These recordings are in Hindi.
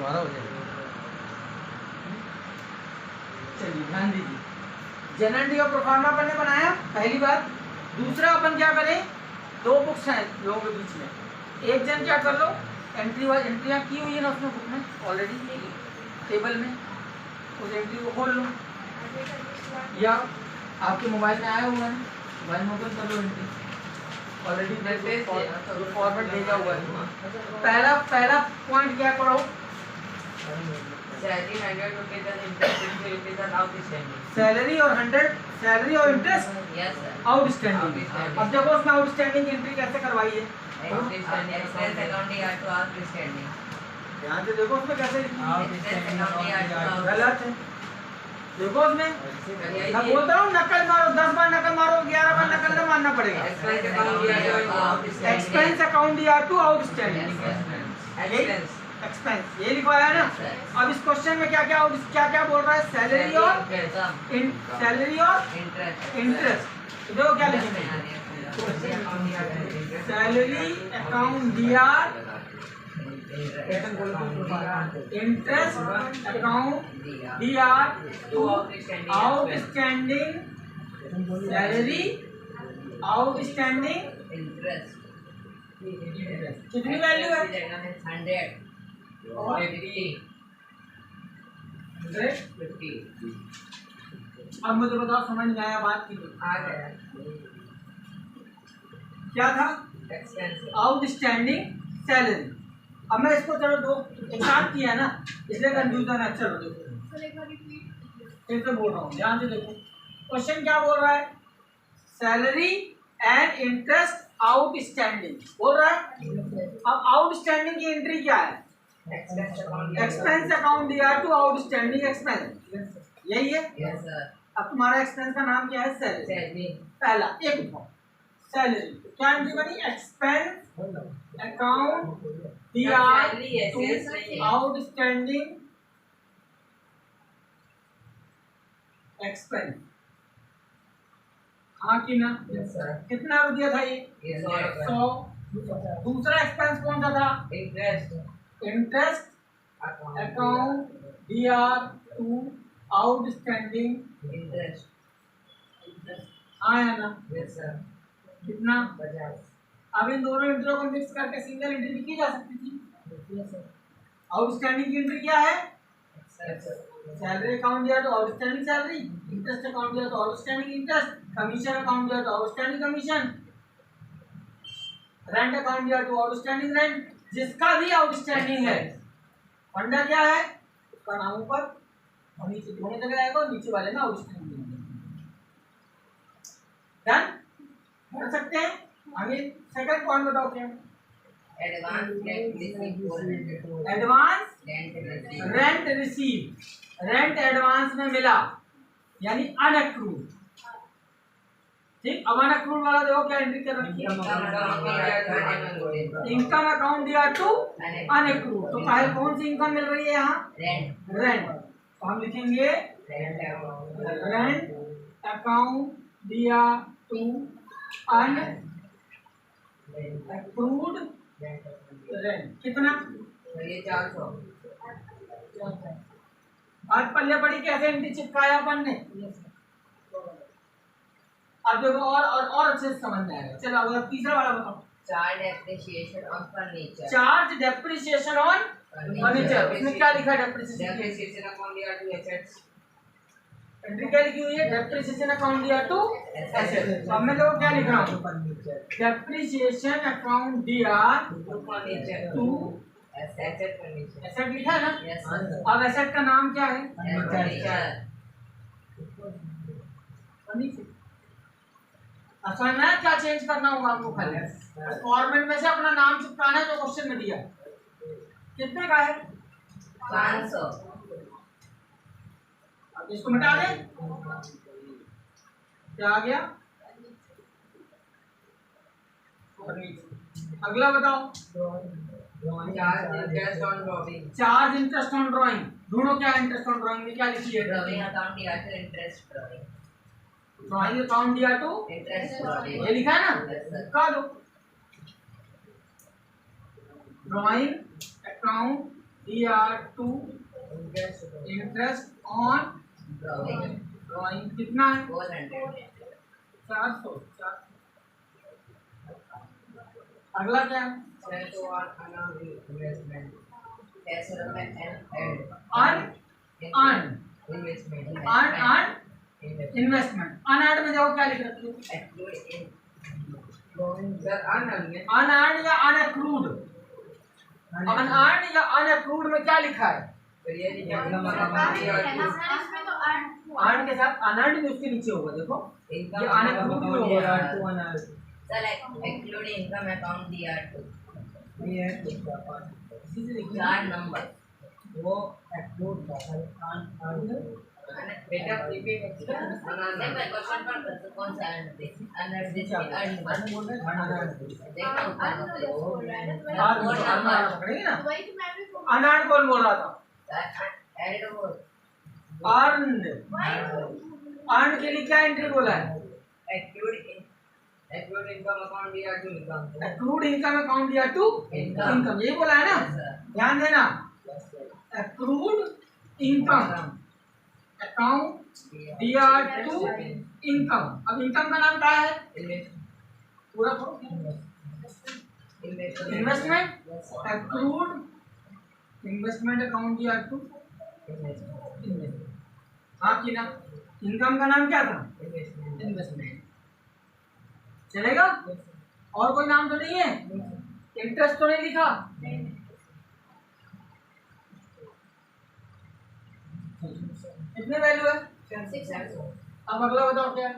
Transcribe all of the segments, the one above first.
दोबारा हो जाएगा। चलिए ध्यान दीजिए, जनरल और प्रोफार्मा अपन ने बनाया पहली बार। दूसरा अपन क्या करें, दो बुक्स हैं लोगों के बीच में, एक जन क्या कर लो, एंट्रियाँ की हुई है ना उसमें बुक में ऑलरेडी टेबल में, उस एंट्री को खोल लो या आपके मोबाइल में आया हुआ है, मोबाइल में ओपन कर लो एंट्री, ऑलरेडी फॉर्मेट भेजा हुआ है। पहला पॉइंट क्या पढ़ो, सैलरी और 100 सैलरी और इंटरेस्ट आउटस्टैंडिंग। अब देखो उसमें आउटस्टैंडिंग एंट्री कैसे करवाई है, ध्यान से देखो उसमें कैसे गलत है। देखो उसमें मैं बोलता हूँ नकल मारो, 10 बार नकल मारो, 11 बार नकल न मारना पड़ेगा। एक्सपेंस अकाउंट या टू आउटस्टैंडिंग एक्सपेंस, ये लिखवाया है ना। अब इस क्वेश्चन में क्या क्या बोल रहा है, सैलरी और इंटरेस्ट। देखो क्या लिखेंगे, salary account DR, interest account DR to outstanding salary outstanding interest. कितनी वैल्यू है, 150। अब मुझे बताओ समझ में आया बात की, आ गया क्या था, आउटस्टैंडिंग सैलरी। अब मैं इसको चलो दो एक साथ किया ना, इसलिए कंफ्यूजन है। चलो देखो फिर से बोल रहा हूँ, ध्यान से देखो क्वेश्चन क्या बोल रहा है, सैलरी एंड इंटरेस्ट आउटस्टैंडिंग बोल रहा है। अब आउटस्टैंडिंग की एंट्री क्या है, एक्सपेंस अकाउंट दिया टू आउटस्टैंडिंग एक्सपेंस, यही है। अब तुम्हारा एक्सपेंस का नाम क्या है, सैलरी। पहला एक सैलरी, क्या एंट्री बनी, एक्सपेंस अकाउंट दिया टू आउटस्टैंडिंग एक्सपेंस। हाँ कि ना, कितना रुपया था ये, 100। दूसरा एक्सपेंस कौन सा था, interest account DR to outstanding interest. हाँ है ना, कितना, 50। अब इन दोनों एंट्रियों को मिक्स करके सिंगल एंट्री की जा सकती थी। आउटस्टैंडिंग की एंट्री क्या है, सैलरी अकाउंट दिया तो आउटस्टैंडिंग सैलरी, इंटरेस्ट अकाउंट दिया तो आउटस्टैंडिंग इंटरेस्ट, कमीशन अकाउंट दिया तो आउटस्टैंडिंग कमीशन, रेंट अकाउंट दिया तो आउटस्टैंडिंग रेंट। जिसका भी आउटस्टैंडिंग है, फंडा क्या है, उसका नाम ऊपर और नीचे दोनों जगह आएगा, नीचे वाले में आउटस्टैंडिंग। डन, कर सकते हैं। आगे सेकंड पॉइंट बताओ क्या, advance rent receive, rent advance में मिला यानी अनअक्रूड। ठीक, अब अनअक्रूड वाला देखो क्या एंट्री कर रखी है, इनकम अकाउंट दिया टू अनअक्रूड। तो पहले कौन सी इनकम मिल रही है यहाँ, रेंट। तो हम लिखेंगे रेंट अकाउंट दिया टू अनअक्रूड रेंट। कितना, 400। आज पल्ले पड़ी कैसे एंट्री चिपकाया अपन ने। अब देखो और अच्छे से समझ में आएगा। चलो अब तीसरा वाला बताओ, charge depreciation on furniture. Charge depreciation on furniture, इसमें क्या लिखा है, डेप्रिसिएशन अकाउंट दिया टू एसेट्स। एंट्री क्या लिखी हुई है, डेप्रिसिएशन अकाउंट दिया टू एसेट्स। अब मैं देखो क्या लिख रहा हूँ, डेप्रिसिएशन अकाउंट दिया टू एसेट लिखा है ना। अब एसेट का नाम क्या है, फर्नीचर। अच्छा मैं क्या चेंज करना होगा आपको, खाली फॉर्मेट में से अपना नाम चिपकाना है जो क्वेश्चन में दिया। कितने का है, 500। अब इसको मिटा दें, क्या आ गया, अगला बताओ, चार्ज इंटरेस्ट ऑन ड्राइंग। ढूंढो क्या इंटरेस्ट ऑन ड्राइंग में क्या लिखी है, ड्राइंग अकाउंट दिया टू इंटरेस्ट ड्राइंग अकाउंट दिया टू इंटरेस्ट, ये लिखा है ना, लिखा दो drawing account DR2 interest on drawing कितना है? 400। अगला क्या है? इन्वेस्टमेंट। अनअर्न्ड में जाओ क्या लिख रखते हो? अनअर्न्ड या अनअक्रूड? अनअर्न्ड या अनअक्रूड में क्या लिखा है? अर्न के साथ अनअर्न्ड भी उसके नीचे होगा। देखो ये अनअक्रूड भी होगा। सर एक्लूडिंग इनकम अकाउंट DR2 ये 4 नंबर वो एक्लूड का अनअर्न्ड बेटा प्रीपेड क्वेश्चन पर कौन सा अनअर्न्ड देखो अनअर्न्ड कौन बोल रहा था? अर्न्ड। अर्न्ड के लिए क्या एंट्री बोला है? Accrued income account DR2 income. Accrued income account DR2 income, ये बोला है ना? ध्यान देना, accrued income account DR2 income. अब इनकम का नाम क्या है? पूरा investment. Accrued investment account DR2 investment. हाँ कि ना? इनकम का नाम क्या था? इन्वेस्टमेंट। चलेगा? और कोई नाम तो नहीं है? इंटरेस्ट तो नहीं लिखा? कितने वैल्यू है? अब अगला बताओ क्या है?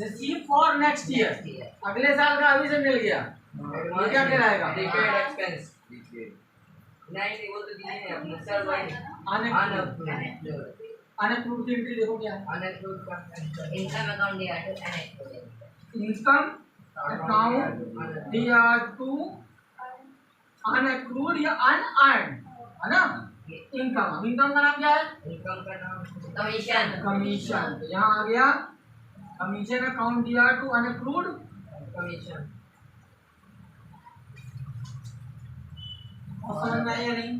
Receive for next year. अगले साल का अभी से मिल गया। ये क्या कहलाएगा? Prepaid expense. नहीं वो तो दिए हैं अपने सर भाई। अनअक्रूड की एंट्री देखो क्या है? अनअक्रूड का income account DR2 unaccrued. Income account DR2 unaccrued या अनअर्न्ड है ना? इनकम। इनकम का नाम क्या है? इनकम का नाम कमीशन। कमीशन। तो यहाँ आ गया कमीशन अकाउंट DR2 अनअक्रूड कमीशन। समझ में आया नहीं?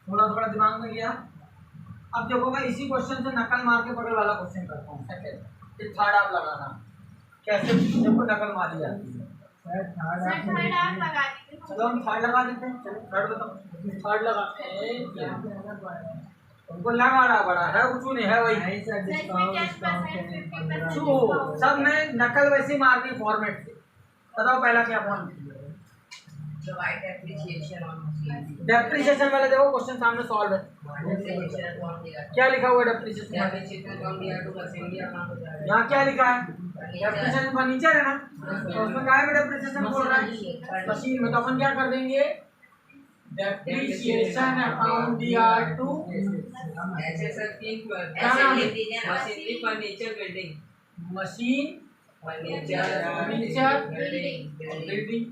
थोड़ा थोड़ा दिमाग में गया। अब देखो मैं इसी क्वेश्चन से नकल मार के बगल वाला क्वेश्चन करता हूँ। सेकंड फिर थर्ड आप लगाना कैसे देखो नकल मारी जाती है। चलो हम थर्ड लगा देते हैं। चलो थर्ड बताओ। थर्ड लगाते हैं। उनको लगा रहा बड़ा है कुछ नहीं है वही सब में नकल वैसे मारनी फॉर्मेट से। बताओ पहला क्या फॉर्मेट? डेप्रिसिएशन डेप्रिसिएशन वाले देखो क्वेश्चन सामने सॉल्व है। क्या लिखा हुआ है डेप्रिसिएशन? यहाँ क्या लिखा है? डेप्रिसिएशन फर्नीचर है ना? तो उसमें क्या है? डेप्रिसिएशन बोल रहा है मशीन में। तो अपन क्या कर देंगे? Depreciation account DR2 machinery furniture building. Machine furniture building.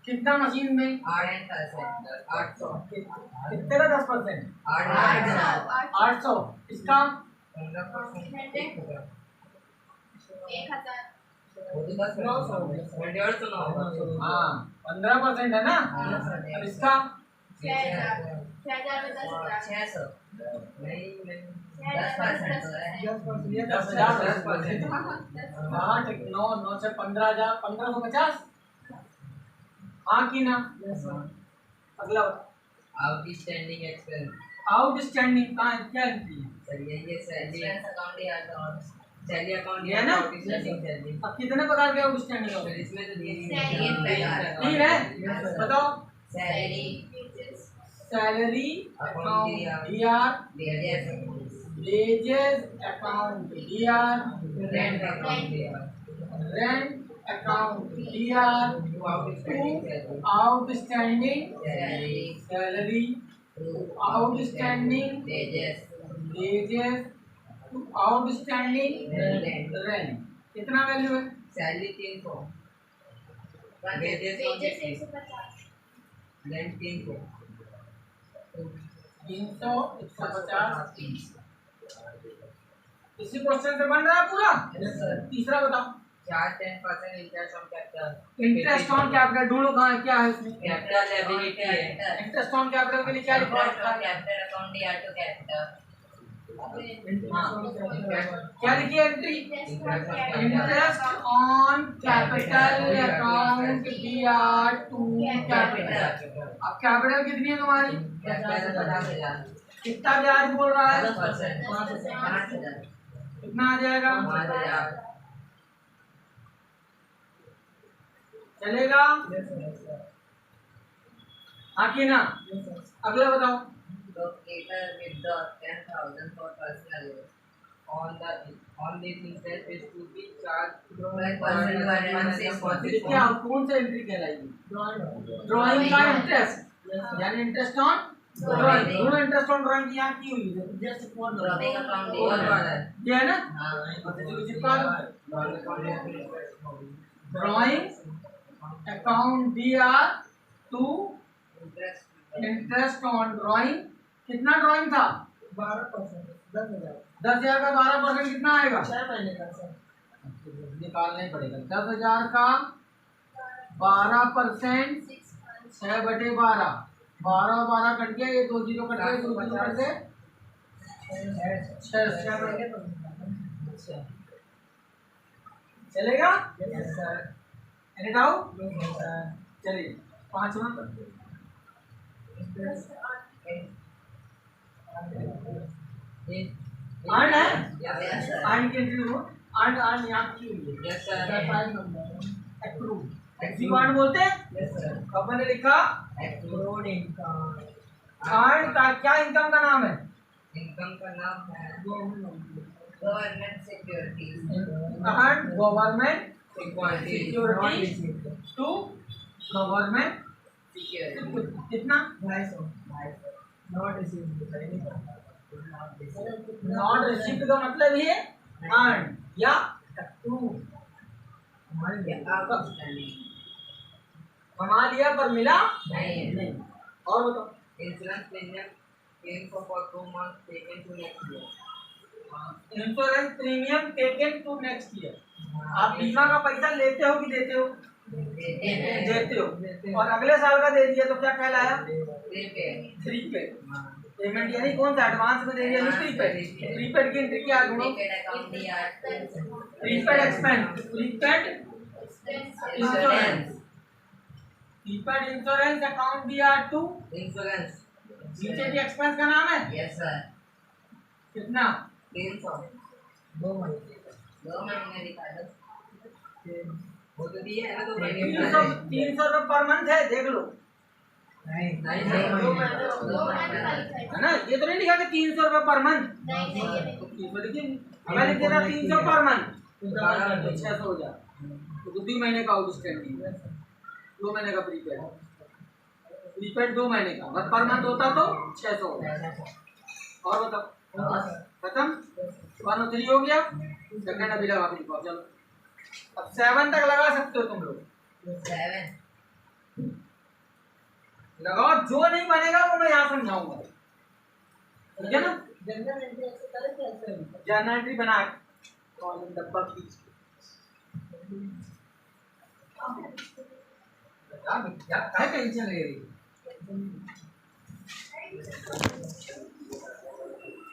कितना मशीन में? 800 कितने का 10%? 800। इसका 15% है ना? अब इसका 600 10%। 9 से 15,000 1550। हाँ कि ना? अगला आउटस्टैंडिंग एक्सपेंस। आउटस्टैंडिंग कहाँ है? क्या एंट्री है? सर ये सैलरी अकाउंट सैलरी अकाउंट है ना? Outstanding salary. अब कितने प्रकार के आउटस्टैंडिंग है? इसमें तो तीन है। बताओ। Salary salary account DR, wages account DR, rent account rent account DR, outstanding salary, outstanding wages, outstanding rent. कितना वैल्यू है? Salary 300, wages 150, rent 300, 150। इसी क्वेश्चन से बन रहा है पूरा। तीसरा बताओ। Charge 10% interest on capital. Interest on capital ढूंढो कहाँ है, क्या है उसमें? कैपिटल लायबिलिटी है। इंटरेस्ट ऑन कैपिटल के लिए क्या लिखा इंटरेस्ट है? On capital account D R to capital. क्या लिखी है entry? Interest on capital account DR to capital. अब कैपिटल कितनी है तुम्हारी? 50,000। कितना ब्याज बोल रहा है? 5,000। कितना आ जाएगा? 5,000। चलेगा? हाँ कि ना? अगला बताओ। Locator withdraw 10,000 for personal use. On this interest is to be charged by क्या कौन सा एंट्री कहलाएगी? ड्राइंग का इंटरेस्ट, यानी इंटरेस्ट ऑन ड्राइंग। दोनों इंटरेस्ट ऑन ड्राइंग की यहाँ की हुई है, जैसे कौन ड्राइंग अकाउंट ये है ना? Drawing account DR to interest on drawing. कितना ड्राइंग था? 12%, 10,000। 10,000 का 12% कितना आएगा? 6 महीने का सर। निकालना ही पड़ेगा। 10,000 का 12%, 6/12, 12 कट गया, ये 2 जीरो कट गए, 2 जीरो कट गए, 6 चलेगा? Yes sir. Any doubt? Yes sir. चलिए 5वां करते हैं। अर्न है? Yes, sir. अर्न की एंट्री हो, अर्न यहाँ की हुई है। Yes, sir. 5 number. Accrued execute बोलते हैं। Yes sir. कब मैंने लिखा? Accrued income. अर्न का क्या इनकम का नाम है? इनकम का नाम है government securities. Earn government security security to government security. कितना? 250 नॉट रिसीव्ड। नॉट रिसीव्ड का मतलब ही है अर्न या एक्रूड। कमा लिया पर मिला नहीं। और बताओ। Insurance premium claim for 2 months taken to next year. Insurance premium taken to next year. आप बीमा का पैसा लेते हो कि देते हो? देते हो। और अगले साल का दे दिया तो क्या कहलाया? प्रीपेड। पेमेंट यानी कौन सा एडवांस में दे दिया? प्रीपेड। प्रीपेड की एंट्री क्या ढूंढो? Prepaid expense, prepaid insurance, prepaid insurance account DR to insurance. नीचे की एक्सपेंस का नाम है? Yes sir. कितना? 300। 2 महीने। 2 महीने दिखा दो। वो तो दिए है ना 2 महीने। 300 रुपये पर मंथ है, देख लो नहीं नहीं, 2 महीने। है ना। ये तो नहीं लिखा कि 300 रुपये पर मंथ। हमें लिख देना 300 पर मंथ, तो 600 हो जाए। तो 2 महीने का आउटस्टैंडिंग, 2 महीने का प्रीपेड। प्रीपेड 2 महीने का, बस पर मंथ होता तो 600 हो जाए। और बताओ, खत्म? 1 और 3 हो गया। सेकंड अभी लगा के दिखाओ। चलो अब 7 तक लगा सकते हो तुम लोग। 7 लगाओ, जो नहीं बनेगा वो मैं यहाँ समझाऊंगा, ठीक है ना? जनरल एंट्री ऐसे करें कि ऐसे होगा? जर्नल एंट्री बना कॉलम डब्बा खींच क्या टेंशन ले रही है?